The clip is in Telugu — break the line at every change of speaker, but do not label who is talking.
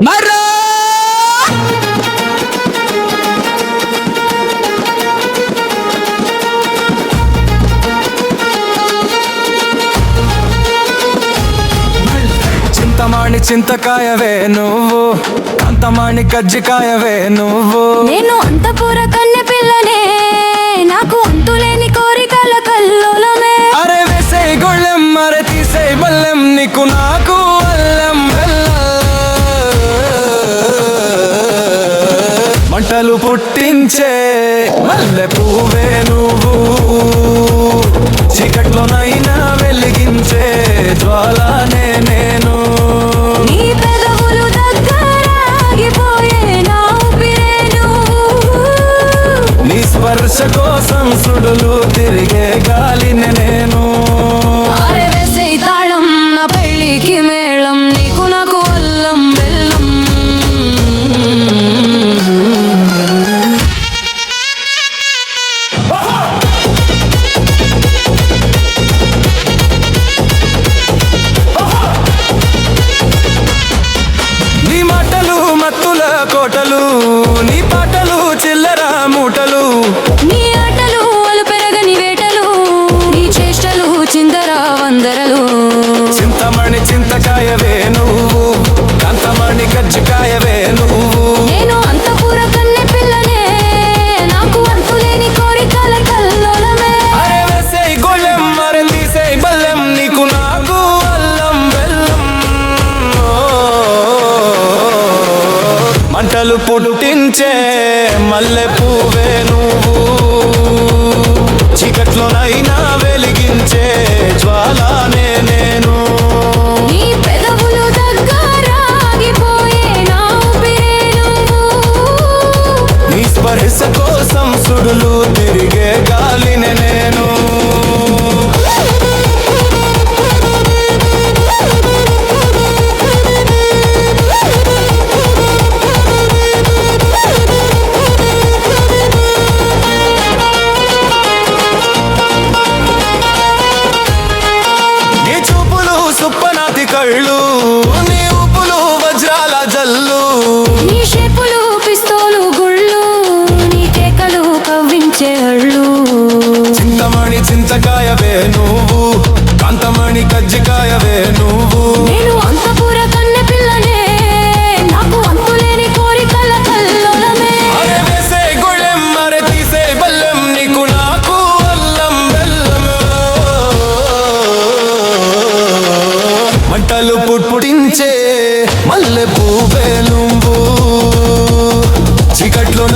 మరో చింతమాణి చింతకాయవే నువ్వు, అంతమాణి కజ్జికాయవే నువ్వు.
నేను అంతపుర కన్నె పిల్లనే, నాకు అంతులేని కోరికల కల్లోలమే.
అరే వేసే గొళ్ళెం అరే తీసే బల్లెం, నీకు నాకు అల్లం మంటలు పుట్టించే మల్లె పువ్వే నువ్వు, చీకట్లోనైనా వెలిగించే జ్వాలనే నేను.
నీ పెదవులు దగ్గరాగిపోయే నా ఊపిరే నువ్వు.
నీ స్పర్శ కోసం సుడులు తిరిగే గాలిని నేను.
అరే వేసే తాళం నా పెళ్ళికి మేళం, నీకు నాకు అల్లం బెల్లం.
నీ మాటలు మత్తుల కోటలు, నీ పాటలు చిల్లర మూటలు.
నీ ఆటలు అలు పెరగని వేటలు, నీ చేష్టలు చిందర వందరలు.
చింతమణి చింతకాయవే నువ్వు, కాంతమణి కజ్జికాయవే నువ్వు.
నేను అంతపుర కన్నె పిల్లనే, నాకు అంతులేని కోరికల కల్లోలమే.
అరే వేసే గొళ్ళెం అరే తీసే బల్లెం, నీకు నాకు అల్లం బెల్లం. మంటలు పుట్టించే మల్లె పువ్వే నువ్వు, చీకట్లోనైనా వెలిగించే జ్వాలనే నేను.
నీ పెదవులు దగ్గరాగిపోయే నా ఊపిరే నువ్వు.
నీ స్పర్శ కోసం సుడులు తిరిగే గాలిని నేను. నీ చూపులు సుప్పనాతి కళ్ళు, నీ ఊపులు వజ్రాల జల్లు.
నీ షేపులు పిస్తోలు గుళ్ళు, నీ కేకలు కవ్వించే అళ్ళు.
చింతమణి చింతకాయవే నువ్వు, కాంతమణి కజ్జికాయవే నువ్వు.
నేను అంతపుర కన్నె పిల్లనే, నాకు అంతులేని కోరికల కల్లోలమే.
అరే వేసే గొళ్ళెం అరే తీసే బల్లెం, నీకు నాకు అల్లం బెల్లం. మంటలు పుట్టించే మల్లె పువ్వే నువ్వు, చీకట్లోన